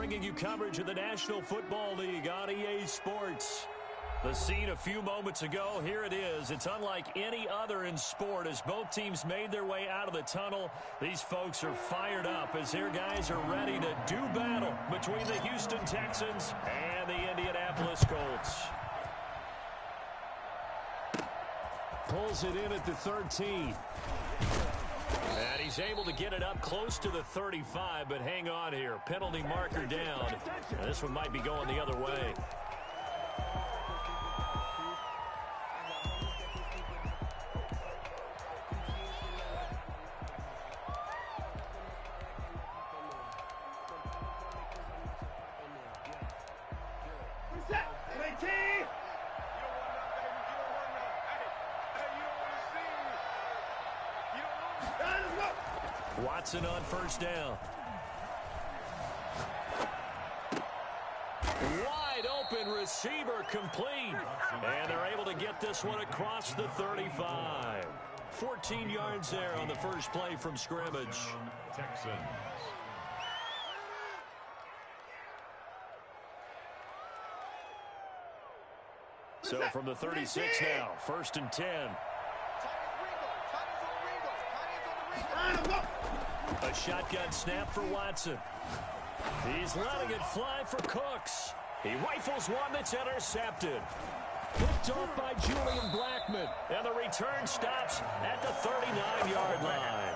bringing you coverage of the National Football League on EA Sports. The scene a few moments ago, here it is. It's unlike any other in sport as both teams made their way out of the tunnel. These folks are fired up as their guys are ready to do battle between the Houston Texans and the Indianapolis Colts. Pulls it in at the 13. And he's able to get it up close to the 35, but hang on here. Penalty marker down. And this one might be going the other way. Watson on first down. Wide open receiver complete. And they're able to get this one across the 35. 14 yards there on the first play from scrimmage. Texans. So from the 36 now, 1st and 10. A shotgun snap for Watson. He's letting it fly for Cooks. He rifles one that's intercepted. Picked off by Julian Blackman. And the return stops at the 39-yard line.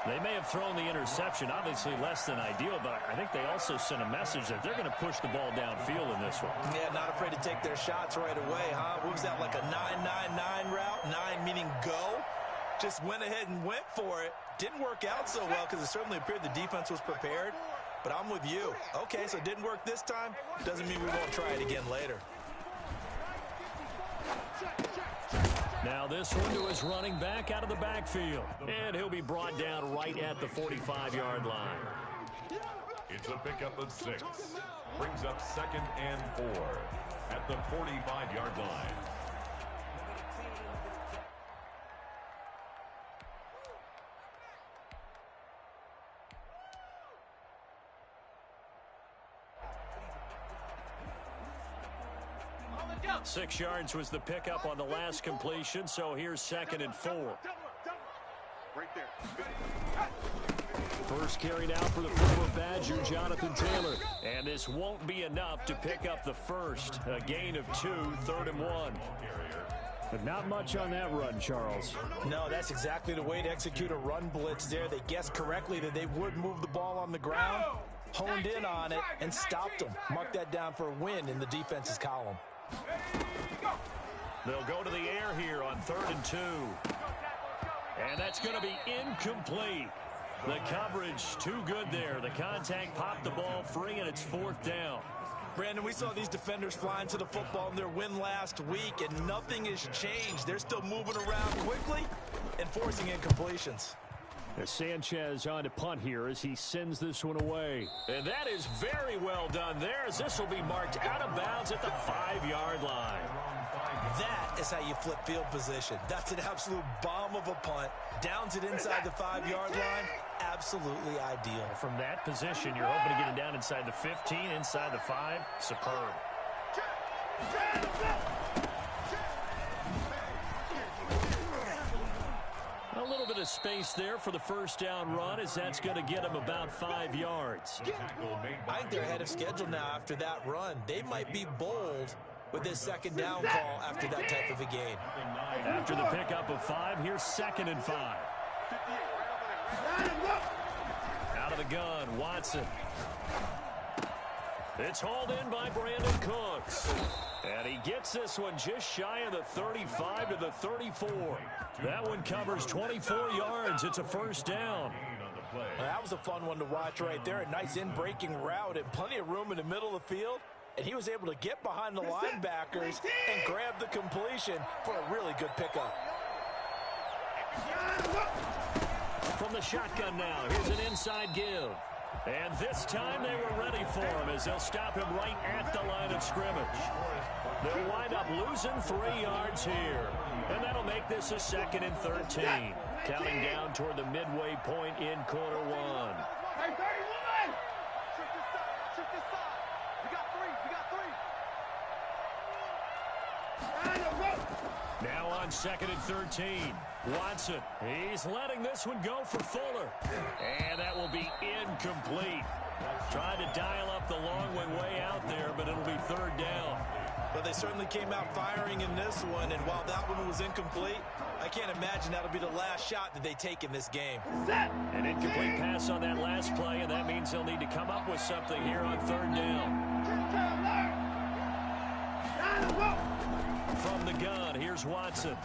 They may have thrown the interception, obviously less than ideal, but I think they also sent a message that they're going to push the ball downfield in this one. Yeah, not afraid to take their shots right away, huh? What was that, like a 9-9-9 route? 9 meaning go? Just went ahead and went for it. Didn't work out so well because it certainly appeared the defense was prepared. But I'm with you. Okay, so it didn't work this time. Doesn't mean we won't try it again later. Now this one to his running back out of the backfield. And he'll be brought down right at the 45-yard line. It's a pickup of 6. Brings up 2nd and 4 at the 45-yard line. Go. 6 yards was the pickup on the last completion, so here's 2nd and 4. Right there. First carry now for the former Badger, Jonathan Taylor. And this won't be enough to pick up the first. A gain of 2, 3rd and 1. But not much on that run, Charles. No, that's exactly the way to execute a run blitz there. They guessed correctly that they would move the ball on the ground, honed in on it, and stopped them. Mark that down for a win in the defense's column. They'll go to the air here on 3rd and 2. And that's going to be incomplete. The coverage too good there. The contact popped the ball free, and it's 4th down. Brandon, we saw these defenders flying to the football in their win last week, and nothing has changed. They're still moving around quickly and forcing incompletions. Sanchez on to punt here as he sends this one away. And that is very well done there as this will be marked out of bounds at the 5-yard line. That is how you flip field position. That's an absolute bomb of a punt. Downs it inside the 5-yard line. Absolutely ideal. From that position, you're hoping to get it down inside the 15, inside the 5. Superb. A little bit of space there for the first down run as that's going to get him about 5 yards. I think they're ahead of schedule now after that run. They might be bold with this 2nd down call after that type of a game. After the pickup of 5, here's 2nd and 5. Out of the gun, Watson. It's hauled in by Brandon Cooks. And he gets this one just shy of the 35 to the 34. That one covers 24 yards. It's a 1st down. That was a fun one to watch right there. A nice in-breaking route and plenty of room in the middle of the field. And he was able to get behind the linebackers and grab the completion for a really good pickup. From the shotgun now, here's an inside give. And this time they were ready for him as they'll stop him right at the line of scrimmage. They'll wind up losing 3 yards here. And that'll make this a 2nd and 13. Counting down toward the midway point in quarter 1. Hey, 31! Now on 2nd and 13. Watson, he's letting this one go for Fuller. And that will be incomplete. Trying to dial up the long way out there, but it'll be 3rd down. But they certainly came out firing in this one, and while that one was incomplete, I can't imagine that'll be the last shot that they take in this game. An incomplete pass on that last play, and that means they'll need to come up with something here on 3rd down. From the gun, here's Watson.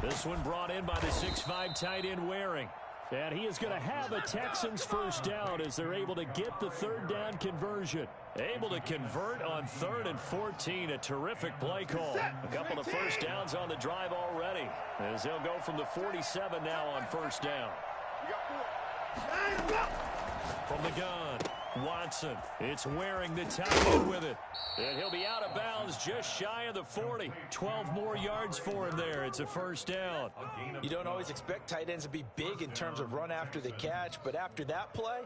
This one brought in by the 6'5" tight end Waring. And he is going to have a Texans first down as they're able to get the 3rd down conversion. Able to convert on 3rd and 14. A terrific play call. A couple of first downs on the drive already, as they'll go from the 47 now on 1st down. From the gun, Watson. It's Waring the tight end with it. And he'll be out of bounds just shy of the 40. 12 more yards for him there. It's a 1st down. You don't always expect tight ends to be big in terms of run after the catch, but after that play,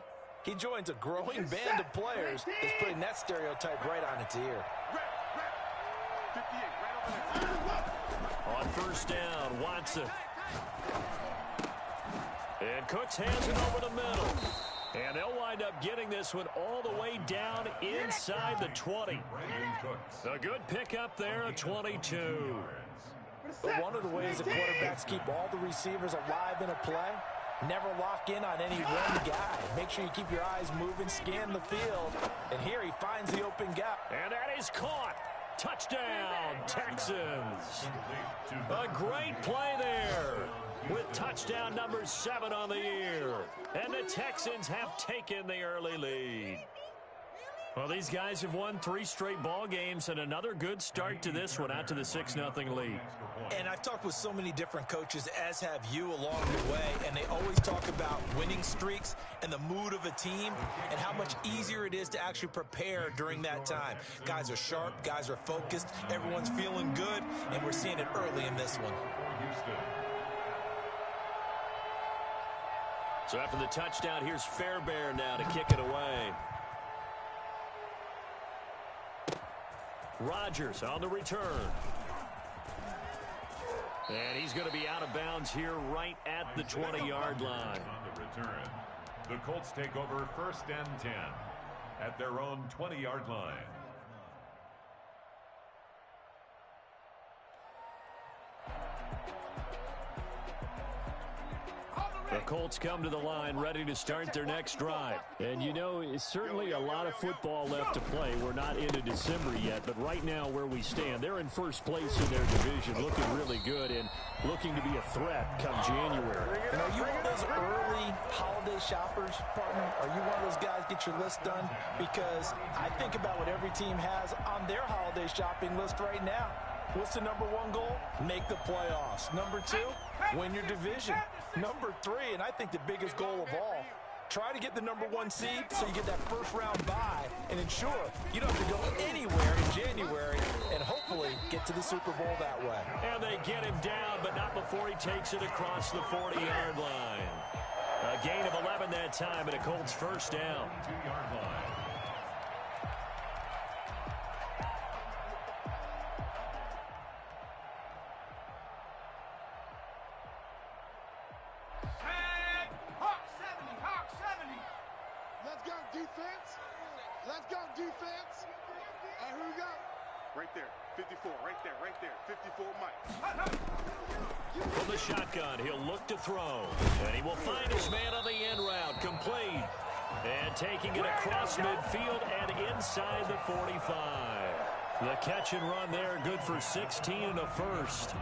he joins a growing band of players that's putting that stereotype right on its ear. On 1st down, Watson. And Cooks hands it over the middle. And they'll wind up getting this one all the way down inside the 20. A good pickup there, a 22. But one of the ways the quarterbacks keep all the receivers alive in a play, never lock in on any one guy. Make sure you keep your eyes moving, scan the field. And here he finds the open gap. And that is caught. Touchdown, Texans. A great play there, with touchdown number 7 on the year. And the Texans have taken the early lead. Well, these guys have won 3 straight ball games, and another good start to this one, out to the 6-0 lead. And I've talked with so many different coaches, as have you, along the way, and they always talk about winning streaks and the mood of a team and how much easier it is to actually prepare during that time. Guys are sharp, guys are focused, everyone's feeling good, and we're seeing it early in this one. So after the touchdown, here's Fairbairn now to kick it away. Rodgers on the return. And he's going to be out of bounds here right at the 20-yard line. On the return, the Colts take over 1st and 10 at their own 20-yard line. The Colts come to the line ready to start their next drive. And you know, it's certainly a lot of football left to play. We're not into December yet, but right now where we stand, they're in first place in their division, looking really good and looking to be a threat come January. And are you one of those early holiday shoppers, partner? Are you one of those guys get your list done? Because I think about what every team has on their holiday shopping list right now. What's the number 1 goal? Make the playoffs. Number 2, win your division. Number 3, and I think the biggest goal of all, try to get the number 1 seed so you get that first-round bye and ensure you don't have to go anywhere in January and hopefully get to the Super Bowl that way. And they get him down, but not before he takes it across the 40-yard line. A gain of 11 that time, and a Colts first down. 2-yard line. Let's go, defense. Who we got? Right there, 54, right there, 54, Mike. From the shotgun, he'll look to throw. And he will find his man on the end route, complete. And taking it across midfield and inside the 45. The catch and run there, good for 16 and a first.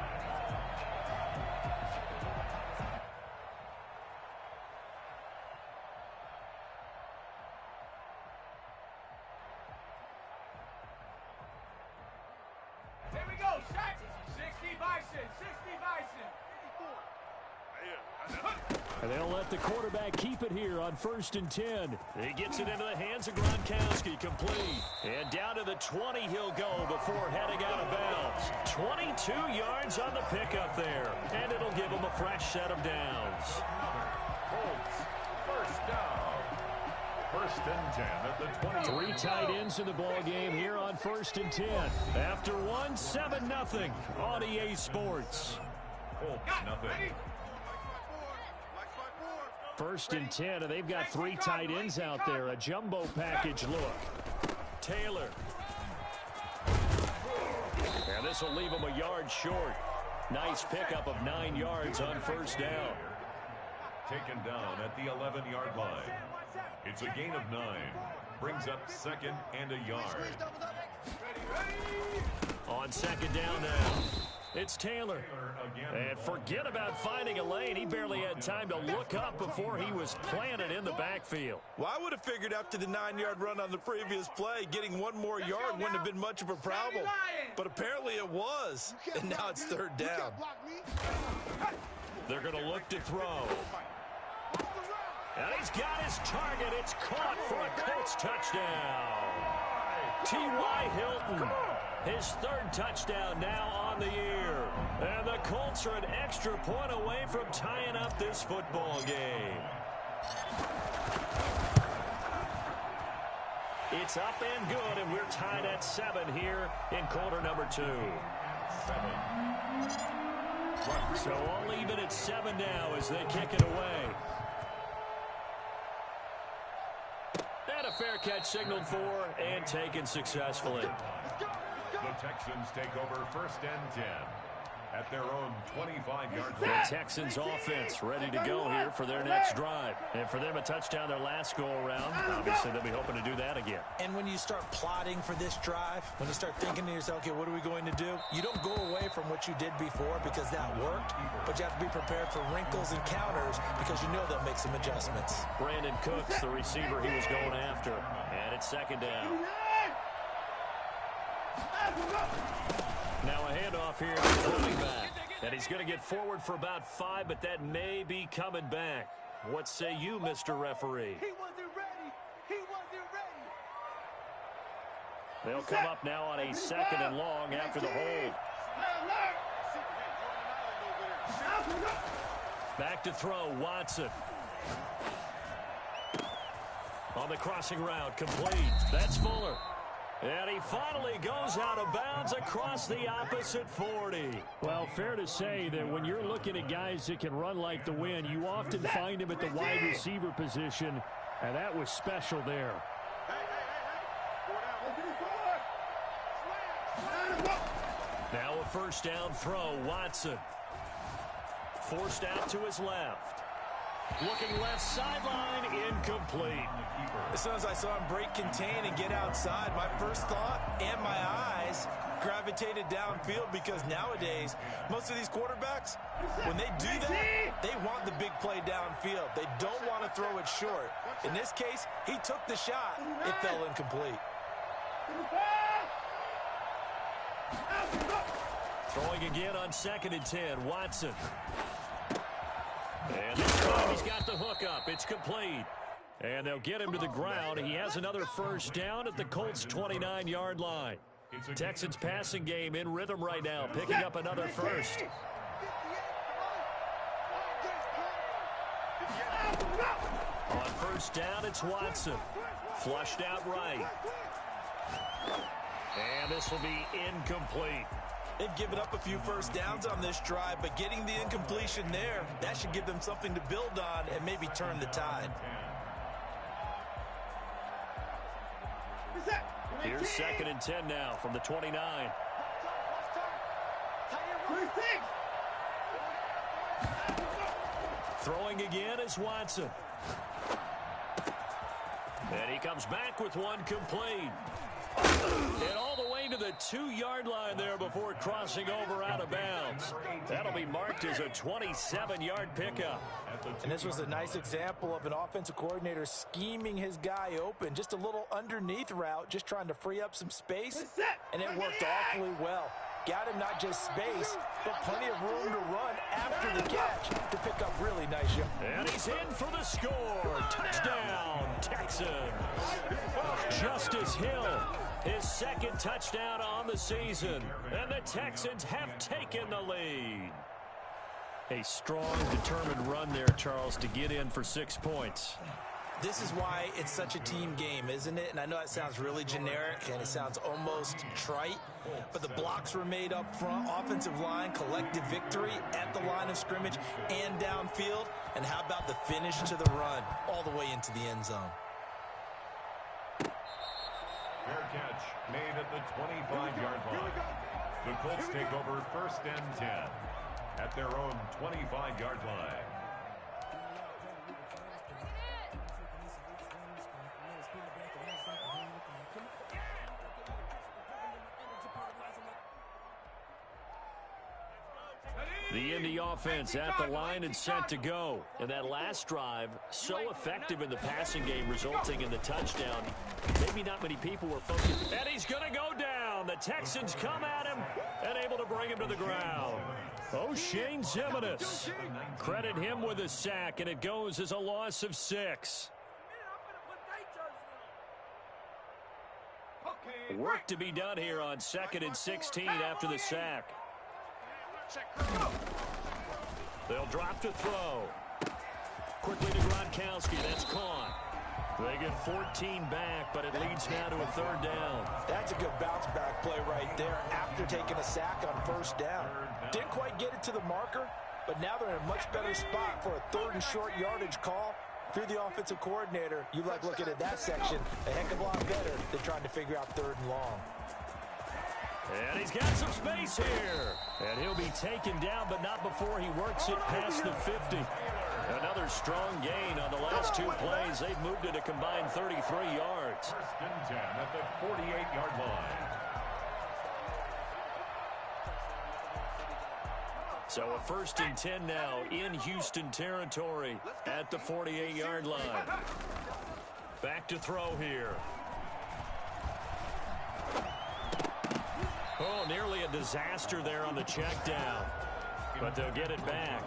And they'll let the quarterback keep it here on 1st and 10. He gets it into the hands of Gronkowski, complete. And down to the 20 he'll go before heading out of bounds. 22 yards on the pickup there. And it'll give him a fresh set of downs. Colts, first down. first and 10 at the 20. 3 tight ends in the ball game here on 1st and 10. After 7-0 on EA Sports. Colts, nothing. 1st and 10, and they've got 3 tight ends out there. A jumbo package look. Taylor. And this will leave him a yard short. Nice pickup of 9 yards on 1st down. Taken down at the 11-yard line. It's a gain of 9. Brings up 2nd and a yard. On 2nd down now, it's Taylor. And forget about finding a lane. He barely had time to look up before he was planted in the backfield. Well, I would have figured after the 9-yard run on the previous play, getting 1 more yard wouldn't have been much of a problem. But apparently it was. And now it's 3rd down. They're going to look to throw. And he's got his target. It's caught for a Colts touchdown. T.Y. Hilton, his 3rd touchdown now on the year. And the Colts are an extra point away from tying up this football game. It's up and good, and we're tied at 7 here in quarter number 2. So all even at 7 now as they kick it away. And a fair catch signaled for and taken successfully. The Texans take over 1st and 10 at their own 25-yard line. The Texans offense ready to go here for their next drive. And for them, a touchdown their last go-around. Obviously, they'll be hoping to do that again. And when you start plotting for this drive, when you start thinking to yourself, okay, what are we going to do? You don't go away from what you did before because that worked, but you have to be prepared for wrinkles and counters because you know they'll make some adjustments. Brandon Cooks, the receiver he was going after. And it's 2nd down. Now a handoff here to the running back. And he's going to get forward for about 5, but that may be coming back. What say you, Mr. Referee? He wasn't ready. He wasn't ready. They'll come up now on a 2nd and long after the hold. Back to throw, Watson. On the crossing route, complete. That's Fuller. And he finally goes out of bounds across the opposite 40. Well, fair to say that when you're looking at guys that can run like the wind, you often find him at the wide receiver position, and that was special there. Now a 1st down throw, Watson. Forced out to his left. Looking left sideline, incomplete. As soon as I saw him break contain and get outside, my first thought and my eyes gravitated downfield because nowadays, most of these quarterbacks, when they do that, they want the big play downfield. They don't want to throw it short. In this case, he took the shot. It fell incomplete. Throwing again on 2nd and 10, Watson. And this time he's got the hook up. It's complete. And they'll get him to the ground. He has another 1st down at the Colts' 29-yard line. Texans passing game in rhythm right now, picking up another 1st. On 1st down, it's Watson. Flushed out right. And this will be incomplete. They've given up a few 1st downs on this drive, but getting the incompletion there, that should give them something to build on and maybe turn the tide. Here's 2nd and 10 now from the 29. Throwing again is Watson. And he comes back with one complete. And all the way to the 2-yard line there before crossing over out of bounds. That'll be marked as a 27-yard pickup. And this was a nice example of an offensive coordinator scheming his guy open. Just a little underneath route, just trying to free up some space. And it worked awfully well. Got him not just space, but plenty of room to run after the catch to pick up really nice yards. And he's in for the score. Touchdown, Texans. Justice Hill, his 2nd touchdown on the season. And the Texans have taken the lead. A strong, determined run there, Charles, to get in for 6 points. This is why it's such a team game, isn't it? And I know that sounds really generic and it sounds almost trite, but the blocks were made up front, offensive line, collective victory at the line of scrimmage and downfield. And how about the finish to the run all the way into the end zone? Fair catch made at the 25-yard line. The Colts take over 1st and 10 at their own 25-yard line. The Indy offense at the line and set to go. And that last drive, so effective in the passing game, resulting in the touchdown. Maybe not many people were focused. And he's going to go down. The Texans come at him and able to bring him to the ground. O'Shane Ximines. Credit him with a sack, and it goes as a loss of 6. Work to be done here on 2nd and 16 after the sack. They'll drop to throw. Quickly to Gronkowski. That's caught. They get 14 back, but it leads now to a 3rd down. That's a good bounce back play right there after taking a sack on 1st down. Didn't quite get it to the marker, but now they're in a much better spot for a 3rd and short yardage call. If you're the offensive coordinator, you like looking at that section a heck of a lot better than trying to figure out 3rd and long. And he's got some space here. And he'll be taken down, but not before he works it past the 50. Another strong gain on the last 2 plays. They've moved it a combined 33 yards. 1st and 10 at the 48-yard line. So a 1st and 10 now in Houston territory at the 48-yard line. Back to throw here. Oh, nearly a disaster there on the check down. But they'll get it back.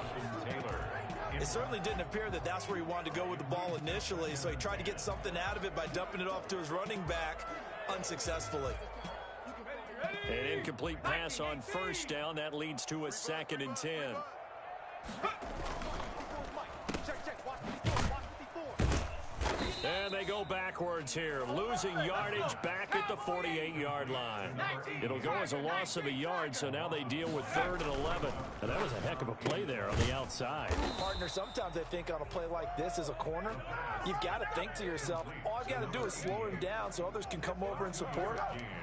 It certainly didn't appear that that's where he wanted to go with the ball initially, so he tried to get something out of it by dumping it off to his running back unsuccessfully. An incomplete pass on 1st down. That leads to a 2nd and 10. And they go backwards here, losing yardage back at the 48-yard line. It'll go as a loss of a yard, so now they deal with 3rd and 11. And that was a heck of a play there on the outside. Partner, sometimes I think on a play like this as a corner, you've got to think to yourself, all I've got to do is slow him down so others can come over and support.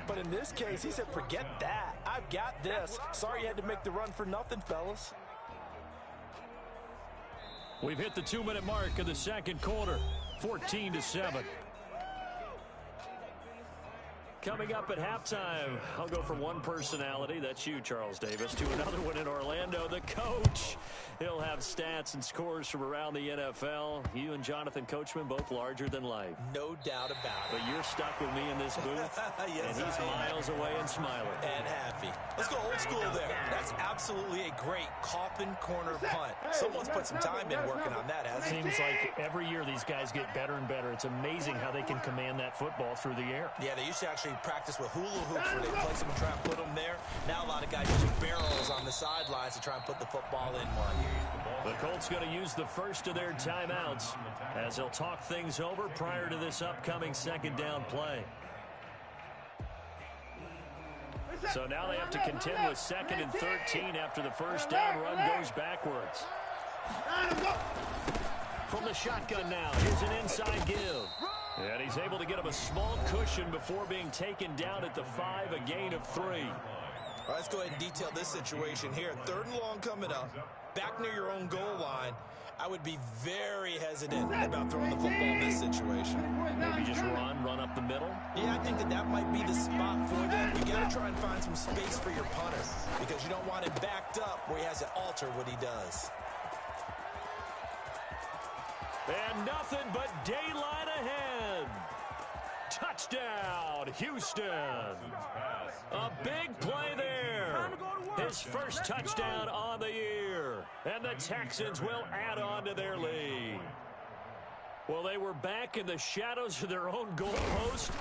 But in this case, he said, forget that. I've got this. Sorry you had to make the run for nothing, fellas. We've hit the 2-minute mark of the 2nd quarter. 14-7. Coming up at halftime, I'll go from one personality, that's you, Charles Davis, to another one in Orlando, the coach. He'll have stats and scores from around the NFL. You and Jonathan Coachman, both larger than life. No doubt about it. But you're stuck with me in this booth, yes, and he's miles away and smiling. And happy. Let's go old school there. That's absolutely a great coffin corner punt. Someone's put some time in working on that, hasn't it? Seems like every year these guys get better and better. It's amazing how they can command that football through the air. Yeah, they used to actually practice with hula hoops where they place them and try and put them there. Now a lot of guys use barrels on the sidelines to try and put the football in one. The Colts going to use the first of their timeouts as they'll talk things over prior to this upcoming 2nd down play. So now they have to contend with 2nd and 13 after the 1st down run goes backwards. From the shotgun now, here's an inside give. And he's able to get him a small cushion before being taken down at the 5, a gain of 3. All right, let's go ahead and detail this situation here. 3rd and long coming up, back near your own goal line. I would be very hesitant about throwing the football in this situation. Maybe just run up the middle? Yeah, I think that might be the spot for them. You got to try and find some space for your punter because you don't want him backed up where he has to alter what he does. And nothing but daylight ahead. Touchdown, Houston. A big play there. His first touchdown on the year. And the Texans will add on to their lead. Well, they were back in the shadows of their own goal post,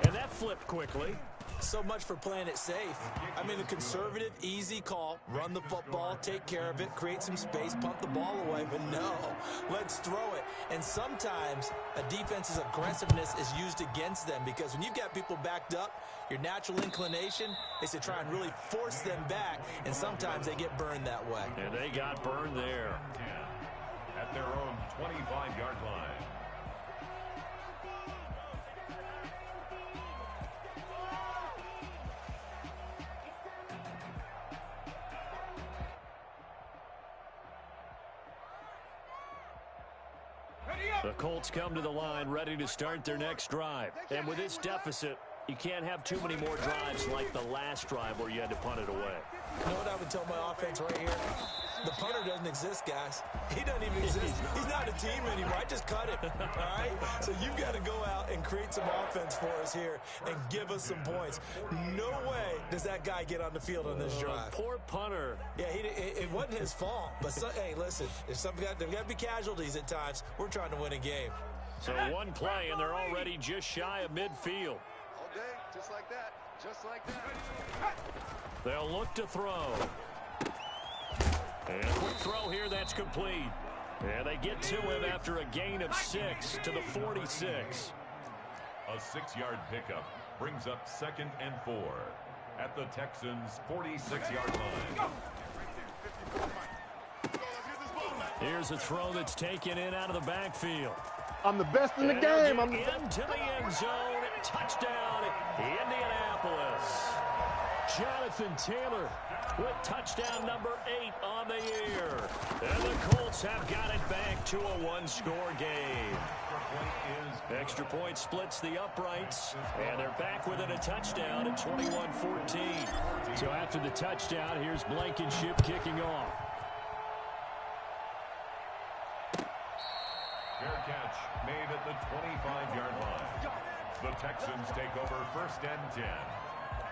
and that flipped quickly. So much for playing it safe. I mean, the conservative, easy call, run the football, take care of it, create some space, punt the ball away. But no, let's throw it. And sometimes a defense's aggressiveness is used against them because when you've got people backed up, your natural inclination is to try and really force them back, and sometimes they get burned that way. And they got burned there. At their own 25-yard line. The Colts come to the line ready to start their next drive. And with this deficit, you can't have too many more drives like the last drive where you had to punt it away. You know what I would tell my offense right here? The punter doesn't exist, guys. He doesn't even exist. He's not a team anymore. I just cut him, all right? So you've got to go out and create some offense for us here and give us some points. No way does that guy get on the field on this drive. Poor punter. Yeah, it wasn't his fault. But, hey, listen, there's got to be casualties at times. We're trying to win a game. So one play, and they're already just shy of midfield. All day, just like that. Just like that. They'll look to throw. And a quick throw here, that's complete. And they get to him after a gain of 6 to the 46. A 6-yard pickup brings up 2nd and 4 at the Texans' 46-yard line. Here's a throw that's taken in out of the backfield. I'm the best in the game. I'm into the end zone. Touchdown, Indianapolis. Jonathan Taylor with touchdown number 8 on the year. And the Colts have got it back to a one-score game. Extra point splits the uprights, and they're back within a touchdown at 21-14. So after the touchdown, here's Blankenship kicking off. Fair catch made at the 25-yard line. The Texans take over 1st and 10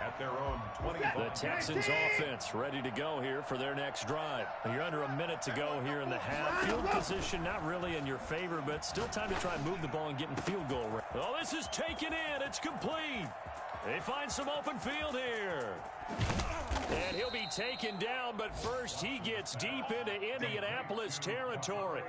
at their own 25. The Texans offense ready to go here for their next drive. You're under a minute to go here in the half. Field position not really in your favor, but still time to try and move the ball and get in field goal range. Oh, this is taken in. It's complete. They find some open field here. And he'll be taken down, but first he gets deep into Indianapolis territory.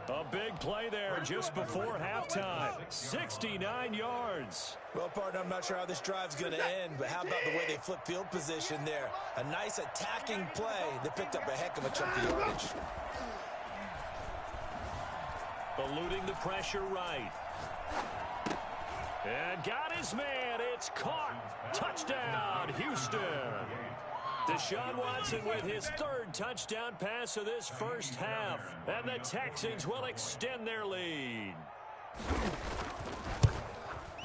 A big play there just before halftime. 69 yards. Well, partner, I'm not sure how this drive's going to end, but how about the way they flip field position there? A nice attacking play that picked up a heck of a chunk of yardage. Eluding the pressure right. And got his man. It's caught. Touchdown, Houston. Deshaun Watson with his 3rd touchdown pass of this first half. And the Texans will extend their lead.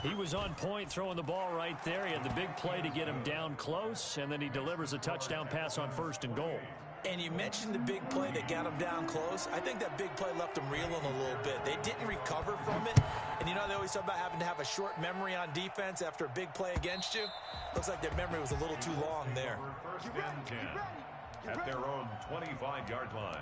He was on point throwing the ball right there. He had the big play to get him down close, and then he delivers a touchdown pass on 1st and goal. And you mentioned the big play that got him down close. I think that big play left him reeling a little bit. They didn't recover from it. And you know, they always talk about having to have a short memory on defense after a big play against you. Looks like their memory was a little too long there. 1st and 10 at their own 25-yard line.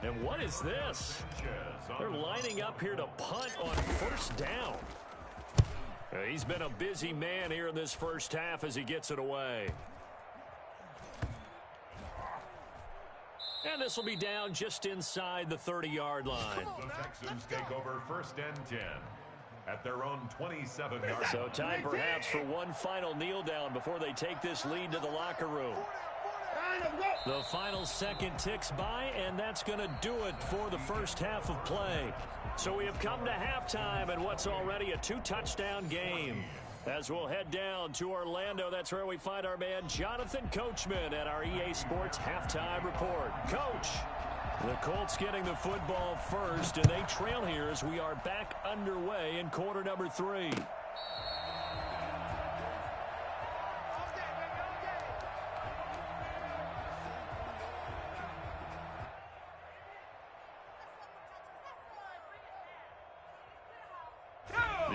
And what is this? They're lining up here to punt on 1st down. He's been a busy man here in this first half as he gets it away. And this will be down just inside the 30-yard line. The Texans take over 1st and 10 at their own 27-yard line. So time perhaps for one final kneel down before they take this lead to the locker room. The final second ticks by, and that's going to do it for the first half of play. So we have come to halftime in what's already a 2-touchdown game. As we'll head down to Orlando, that's where we find our man Jonathan Coachman at our EA Sports Halftime Report. Coach, the Colts getting the football first, and they trail here as we are back underway in quarter number 3.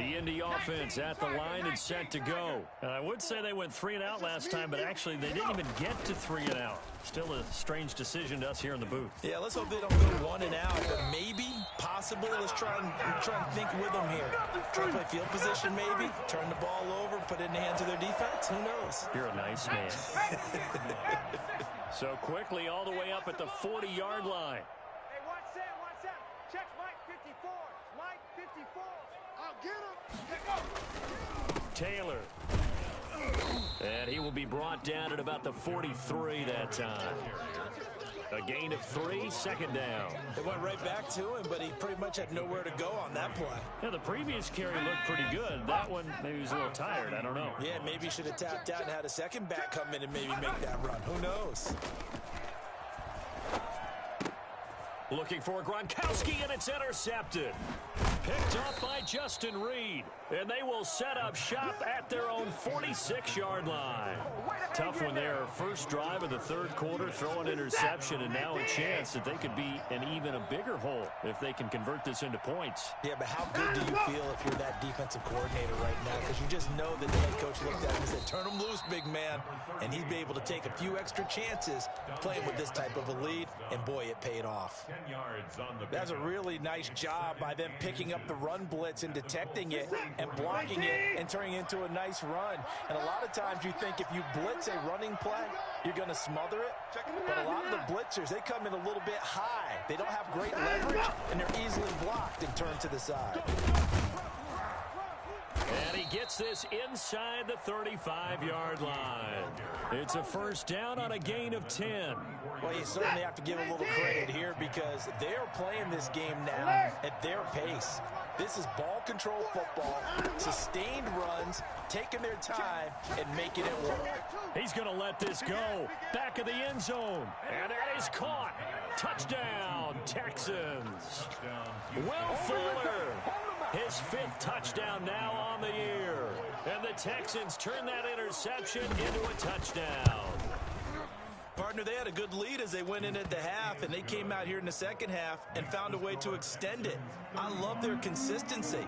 The Indy offense at the line and set to go. And I would say they went 3 and out last time, but actually they didn't even get to 3 and out. Still a strange decision to us here in the booth. Yeah, let's hope they don't go 1 and out, but maybe, possibly, let's try and think with them here. Try to play field position maybe, turn the ball over, put it in the hands of their defense. Who knows? You're a nice man. So quickly all the way up at the 40-yard line. Hey, watch Sam. Check Mike 54. Mike 54. I'll get him. Taylor. And he will be brought down at about the 43 that time. A gain of 3, second down. They went right back to him, but he pretty much had nowhere to go on that play. Yeah, the previous carry looked pretty good. That one, maybe he was a little tired. I don't know. Yeah, maybe he should have tapped out and had a second back come in and maybe make that run. Who knows? Looking for Gronkowski, and it's intercepted. Picked up by Justin Reed. And they will set up shop at their own 46-yard line. Tough one there. First drive of the third quarter, throw an interception, and now a chance that they could be in even a bigger hole if they can convert this into points. Yeah, but how good do you feel if you're that defensive coordinator right now? Because you just know that the head coach looked at him and said, turn him loose, big man. And he'd be able to take a few extra chances playing with this type of a lead, and boy, it paid off. 10 yards on the That's a really nice job by them picking up the run blitz and detecting it and blocking it and turning it into a nice run. And a lot of times you think if you blitz a running play, you're going to smother it. But a lot of the blitzers, they come in a little bit high. They don't have great leverage, and they're easily blocked and turned to the side. And he gets this inside the 35-yard line. It's a first down on a gain of 10. Well, you certainly have to give a little credit here because they're playing this game now at their pace. This is ball control football, sustained runs, taking their time, and making it work. He's going to let this go. Back of the end zone. And that is caught. Touchdown, Texans. Will Fuller. His 5th touchdown now on the year. And the Texans turn that interception into a touchdown. Partner, they had a good lead as they went in at the half, and they came out here in the second half and found a way to extend it. I love their consistency.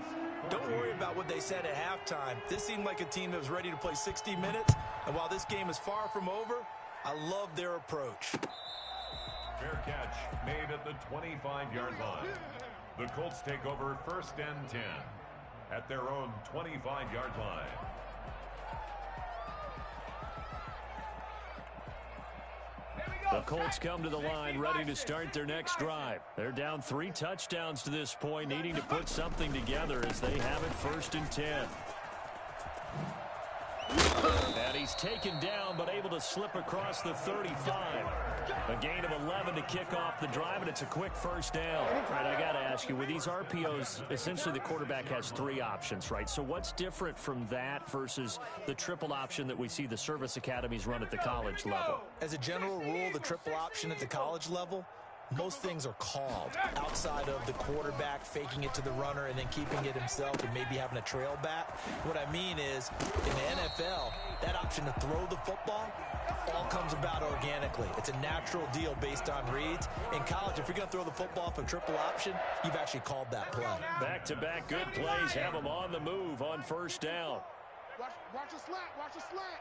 Don't worry about what they said at halftime. This seemed like a team that was ready to play 60 minutes, and while this game is far from over, I love their approach. Fair catch made at the 25-yard line. The Colts take over first and 10 at their own 25-yard line. The Colts come to the line ready to start their next drive. They're down 3 touchdowns to this point, needing to put something together as they have it first and 10. And he's taken down but able to slip across the 35. A gain of 11 to kick off the drive, and it's a quick first down. All right, I got to ask you, with these RPOs, essentially the quarterback has 3 options, right? So what's different from that versus the triple option that we see the service academies run at the college level? As a general rule, the triple option at the college level, most things are called outside of the quarterback faking it to the runner and then keeping it himself and maybe having a trail back. What I mean is, in the NFL, that option to throw the football all comes about organically. It's a natural deal based on reads. In college, if you're going to throw the football for triple option, you've actually called that play. Back-to-back good plays have them on the move on first down. Watch a slant. Watch a slant.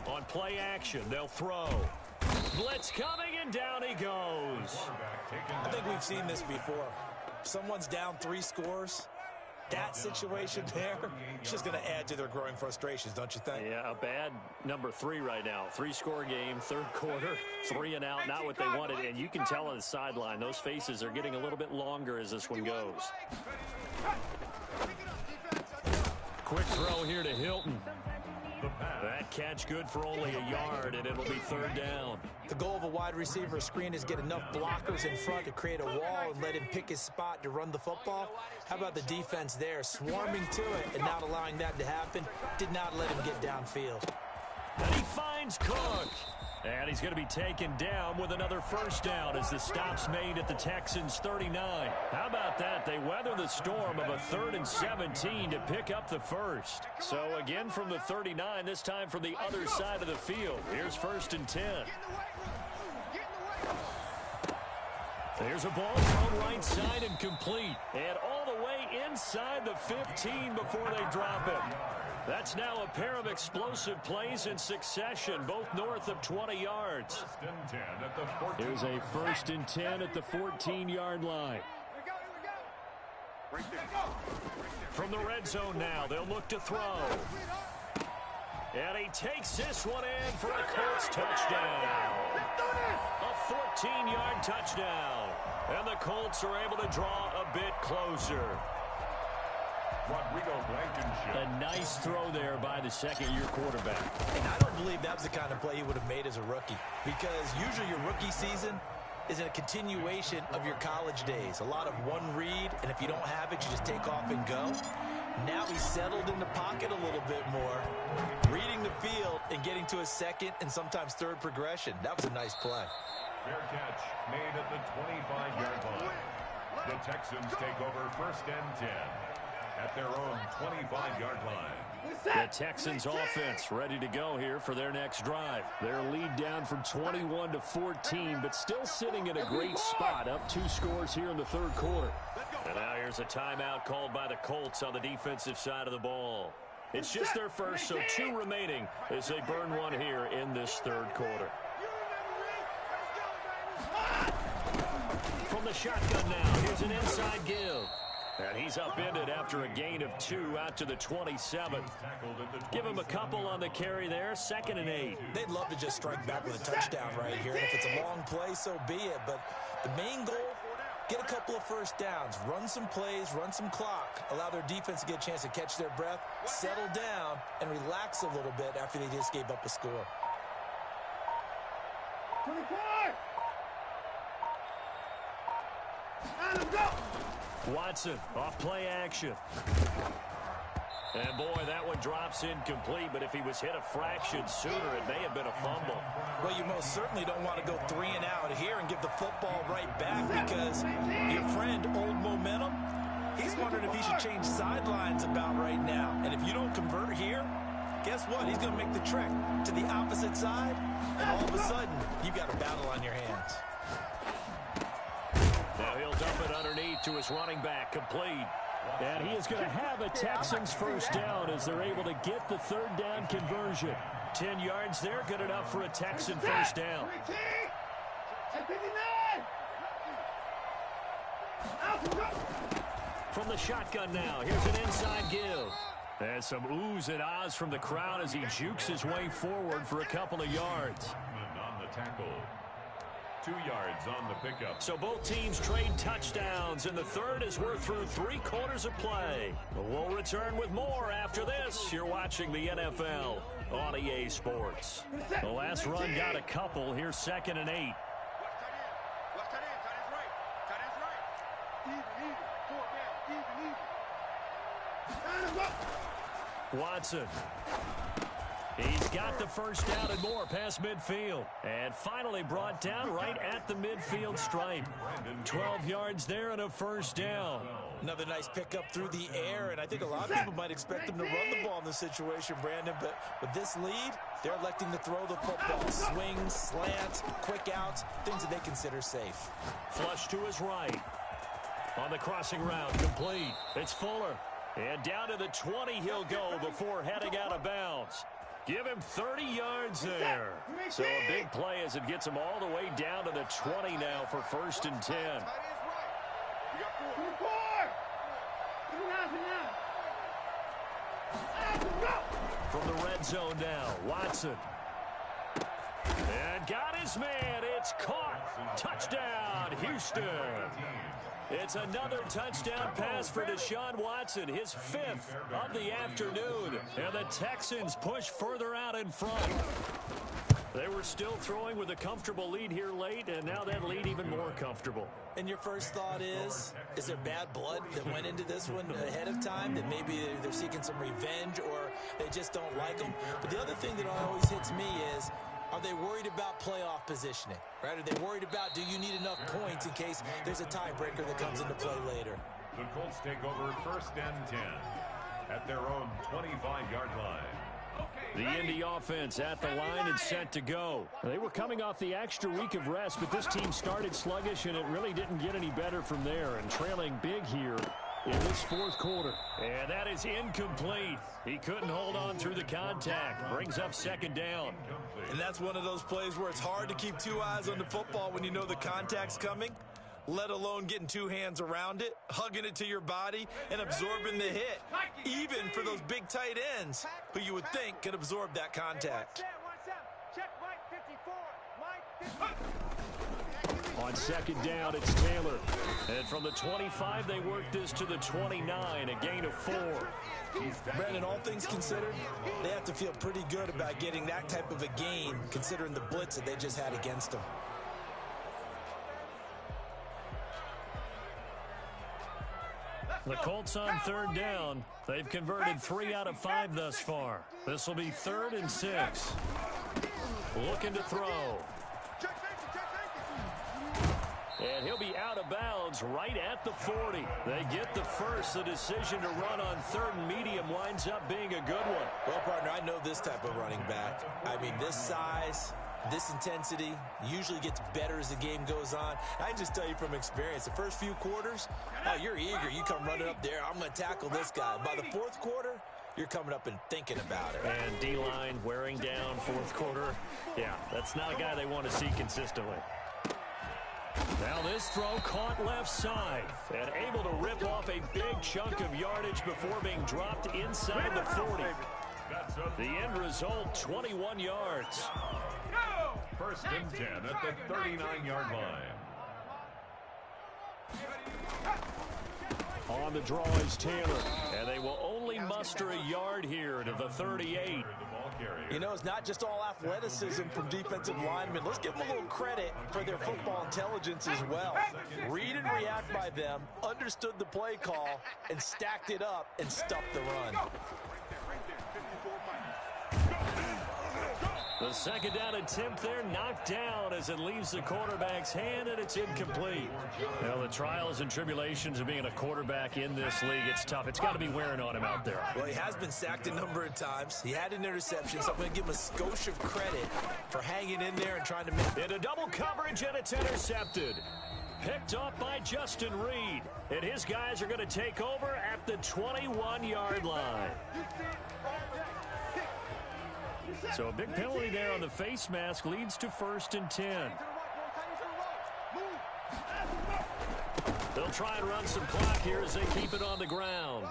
On play action, they'll throw. Blitz coming, and down he goes. I think we've seen this before. Someone's down 3 scores. That situation there, it's just going to add to their growing frustrations, don't you think? Yeah, a bad number 3 right now. 3-score game, third quarter, 3 and out, not what they wanted. And you can tell on the sideline, those faces are getting a little bit longer as this one goes. Quick throw here to Hilton. That catch good for only a yard, and it'll be third down. The goal of a wide receiver screen is get enough blockers in front to create a wall and let him pick his spot to run the football. How about the defense there, swarming to it and not allowing that to happen? Did not let him get downfield. And he finds Cook. And he's going to be taken down with another first down as the stop's made at the Texans' 39. How about that? They weather the storm of a 3rd and 17 to pick up the first. So again from the 39, this time from the other side of the field. Here's first and 10. There's a ball thrown right side and complete. And all the way inside inside the 15 before they drop it. That's now a pair of explosive plays in succession, both north of 20 yards. Here's a 1st and 10 at the 14-yard line. From the red zone now, they'll look to throw. And he takes this one in for a Colts touchdown. A 14-yard touchdown. And the Colts are able to draw a bit closer. A nice throw there by the second-year quarterback. And I don't believe that was the kind of play he would have made as a rookie, because usually your rookie season is a continuation of your college days. A lot of one read, and if you don't have it, you just take off and go. Now he's settled in the pocket a little bit more, reading the field and getting to a second and sometimes third progression. That was a nice play. Fair catch made at the 25-yard line. The Texans take over 1st and 10 at their own 25-yard line. The Texans offense ready to go here for their next drive. Their lead down from 21 to 14, but still sitting in a great spot, up 2 scores here in the 3rd quarter. And now here's a timeout called by the Colts on the defensive side of the ball. It's just their first, so 2 remaining as they burn one here in this 3rd quarter. From the shotgun now, here's an inside give. And he's upended after a gain of 2 out to the 27. Give him a couple on the carry there, 2nd and 8. They'd love to just strike back with a touchdown right here. And if it's a long play, so be it. But the main goal, get a couple of first downs, run some plays, run some clock, allow their defense to get a chance to catch their breath, settle down, and relax a little bit after they just gave up a score. 24! Let's go! Watson off play action. And boy, that one drops incomplete, but if he was hit a fraction sooner, it may have been a fumble. Well, you most certainly don't want to go 3 and out here and give the football right back, because your friend, Old Momentum, he's wondering if he should change sidelines about right now. And if you don't convert here, guess what? He's going to make the trek to the opposite side, and all of a sudden, you've got a battle on your hands. Now he'll dump it underneath to his running back, complete. And he is going to have a Texans first down as they're able to get the 3rd down conversion. 10 yards there, good enough for a Texan first down. From the shotgun now, here's an inside give. And some oohs and ahs from the crowd as he jukes his way forward for a couple of yards. On the tackle. 2 yards on the pickup. So both teams trade touchdowns in the 3rd as we're through 3 quarters of play. We'll return with more after this. You're watching the NFL on EA Sports. The last run got a couple. Here's 2nd and 8. Watson. He's got the first down and more past midfield. And finally brought down right at the midfield stripe. 12 yards there and a first down. Another nice pickup through the air, and I think a lot of people might expect them to run the ball in this situation, Brandon. But with this lead, they're electing to throw the football. Swings, slants, quick outs, things that they consider safe. Flush to his right. On the crossing route, complete. It's Fuller. And down to the 20 he'll go before heading out of bounds. Give him 30 yards there. So a big play as it gets him all the way down to the 20 now for 1st and 10. From the red zone now, Watson. And got his man. It's caught. Touchdown, Houston. It's another touchdown pass for Deshaun Watson, his 5th of the afternoon. And the Texans push further out in front. They were still throwing with a comfortable lead here late, and now that lead even more comfortable. And your first thought is there bad blood that went into this one ahead of time, that maybe they're seeking some revenge or they just don't like them? But the other thing that always hits me is, are they worried about playoff positioning? Right? Are they worried about, do you need enough points in case there's a tiebreaker that comes into play later? The Colts take over 1st and 10 at their own 25-yard line. The Indy offense at the line and set to go. They were coming off the extra week of rest, but this team started sluggish, and it really didn't get any better from there. And trailing big here in this fourth quarter. And that is incomplete. He couldn't hold on through the contact. Brings up second down. And that's one of those plays where it's hard to keep two eyes on the football when you know the contact's coming, let alone getting two hands around it, hugging it to your body, and absorbing the hit, even for those big tight ends who you would think could absorb that contact. Check Mike 54. Mike 54. On second down, it's Taylor. And from the 25, they work this to the 29, a gain of 4. Brandon, all things considered, they have to feel pretty good about getting that type of a gain, considering the blitz that they just had against them. The Colts on third down. They've converted 3 out of 5 thus far. This will be 3rd and 6. Looking to throw. And he'll be out of bounds right at the 40. They get the first. The decision to run on 3rd and medium winds up being a good one. Well, partner, I know this type of running back. I mean, this size, this intensity usually gets better as the game goes on. I can just tell you from experience, the first few quarters, you're eager. You come running up there, I'm going to tackle this guy. By the fourth quarter, you're coming up and thinking about it. And D-line wearing down fourth quarter. Yeah, that's not a guy they want to see consistently. Now this throw caught left side and able to rip off a big chunk of yardage before being dropped inside the 40. The end result, 21 yards. First and 10 at the 39-yard line. On the draw is Taylor, and they will only muster a yard here to the 38. You know, it's not just all athleticism from defensive linemen. Let's give them a little credit for their football intelligence as well. Read and react by them, understood the play call, and stacked it up and stuffed the run. The second down attempt there knocked down as it leaves the quarterback's hand, and it's incomplete. Well, the trials and tribulations of being a quarterback in this league, it's tough. It's got to be wearing on him out there. Well, he has been sacked a number of times. He had an interception, so I'm going to give him a skosh of credit for hanging in there and trying to make Into double coverage, and it's intercepted. Picked off by Justin Reed. And his guys are going to take over at the 21-yard line. So a big penalty there on the face mask leads to 1st and 10. They'll try and run some clock here as they keep it on the ground.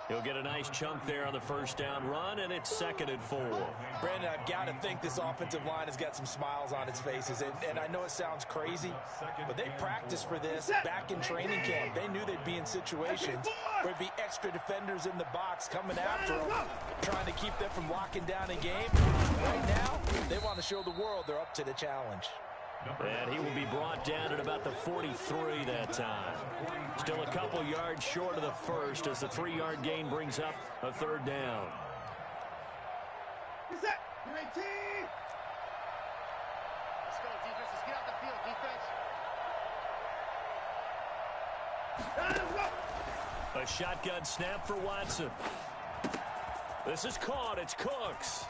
He'll get a nice chunk there on the first down run, and it's 2nd and 4. Brandon, I've got to think this offensive line has got some smiles on its faces. And I know it sounds crazy, but they practiced for this back in training camp. They knew they'd be in situations where there'd be extra defenders in the box coming after them, trying to keep them from locking down a game. Right now, they want to show the world they're up to the challenge. And he will be brought down at about the 43 that time. Still a couple yards short of the first as the 3-yard gain brings up a 3rd down. Let's go, defense. Let's get out the field, defense. A shotgun snap for Watson. This is caught. It's Cooks.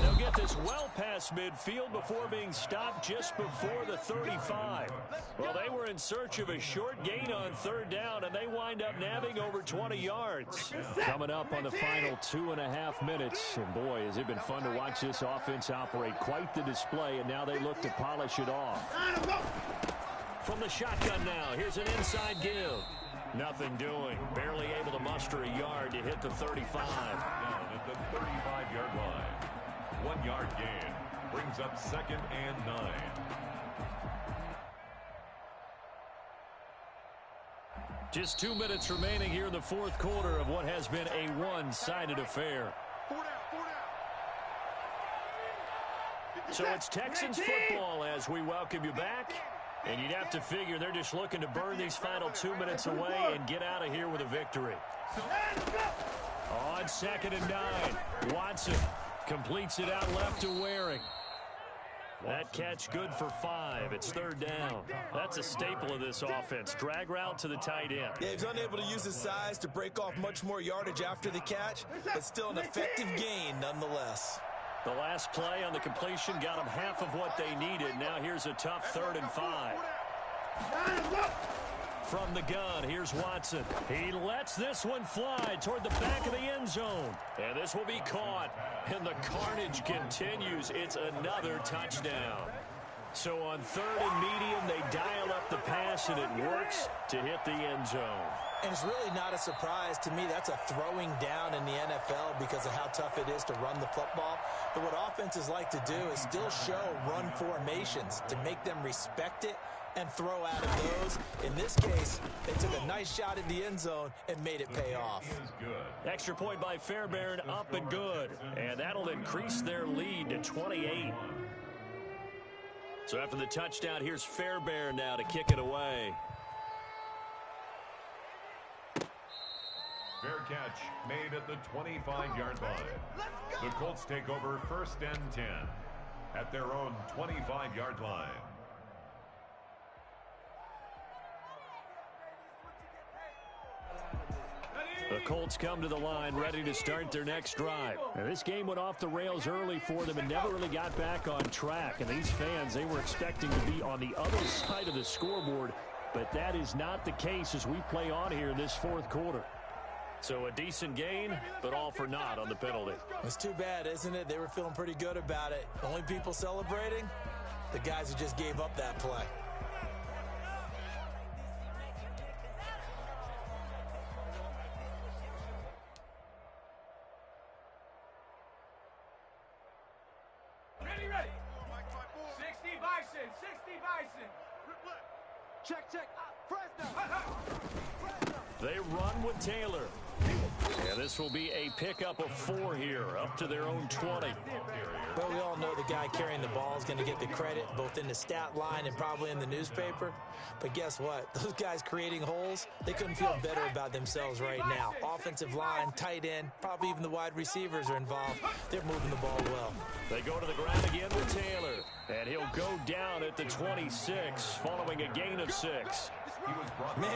They'll get this well past midfield before being stopped just before the 35. Well, they were in search of a short gain on 3rd down, and they wind up nabbing over 20 yards. Coming up on the final 2.5 minutes. And boy, has it been fun to watch this offense operate. Quite the display, and now they look to polish it off. From the shotgun now, here's an inside give. Nothing doing. Barely able to muster a yard to hit the 35. Down at the 35-yard line. 1-yard gain brings up 2nd and 9. Just 2 minutes remaining here in the fourth quarter of what has been a one-sided affair. So it's Texans football as we welcome you back. And you'd have to figure they're just looking to burn these final 2 minutes away and get out of here with a victory. On 2nd and 9, Watson completes it out left to Waring. That catch good for 5. It's 3rd down. That's a staple of this offense. Drag route to the tight end. Yeah, he's unable to use his size to break off much more yardage after the catch, but still an effective gain nonetheless. The last play on the completion got them half of what they needed. Now here's a tough 3rd and 5. from the gun. Here's Watson. He lets this one fly toward the back of the end zone. And this will be caught. And the carnage continues. It's another touchdown. So on 3rd and medium, they dial up the pass, and it works to hit the end zone. And it's really not a surprise to me. That's a throwing down in the NFL because of how tough it is to run the football. But what offenses like to do is still show run formations to make them respect it and throw out of those. In this case, they took a nice shot at the end zone and made it pay off. Extra point by Fairbairn, up and good. And that'll increase their lead to 28. So after the touchdown, here's Fairbairn now to kick it away. Fair catch made at the 25-yard line. The Colts take over 1st and 10 at their own 25-yard line. The Colts come to the line ready to start their next drive. And this game went off the rails early for them and never really got back on track. And these fans, they were expecting to be on the other side of the scoreboard. But that is not the case as we play on here in this 4th quarter. So a decent gain, but all for naught on the penalty. It's too bad, isn't it? They were feeling pretty good about it. Only people celebrating? The guys who just gave up that play. Ready. 60 Bison. 60 Bison. Check. Fresno. They run with Taylor. And this will be a pickup of 4 here, up to their own 20. Well, we all know the guy carrying the ball is going to get the credit, both in the stat line and probably in the newspaper. But guess what? Those guys creating holes, they couldn't feel better about themselves right now. Offensive line, tight end, probably even the wide receivers are involved. They're moving the ball well. They go to the ground again with Taylor. And he'll go down at the 26, following a gain of 6. Man,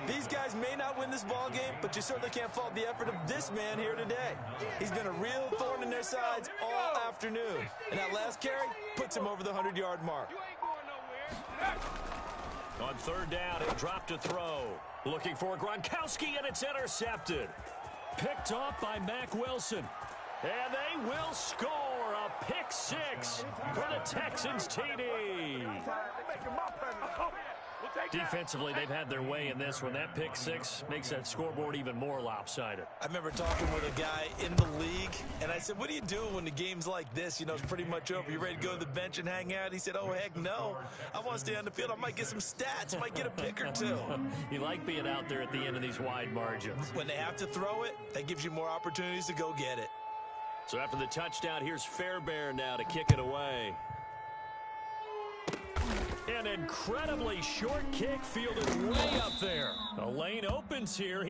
these guys may not win this ball game, but you certainly can't fault the effort of this man here today. He's been a real thorn in their sides all afternoon. And that last carry puts him over the 100-yard mark. On 3rd down, he'll drop to throw. Looking for Gronkowski, and it's intercepted. Picked off by Mack Wilson. And they will score a pick 6 for the Texans TD. Defensively, they've had their way in this one. That pick 6 makes that scoreboard even more lopsided. I remember talking with a guy in the league, and I said, what do you do when the game's like this? You know, it's pretty much over. You ready to go to the bench and hang out? He said, oh, heck no. I want to stay on the field. I might get some stats. Might get a pick or 2. You like being out there at the end of these wide margins. When they have to throw it, that gives you more opportunities to go get it. So after the touchdown, here's Fairbairn now to kick it away. An incredibly short kick fielded way up there. The lane opens here.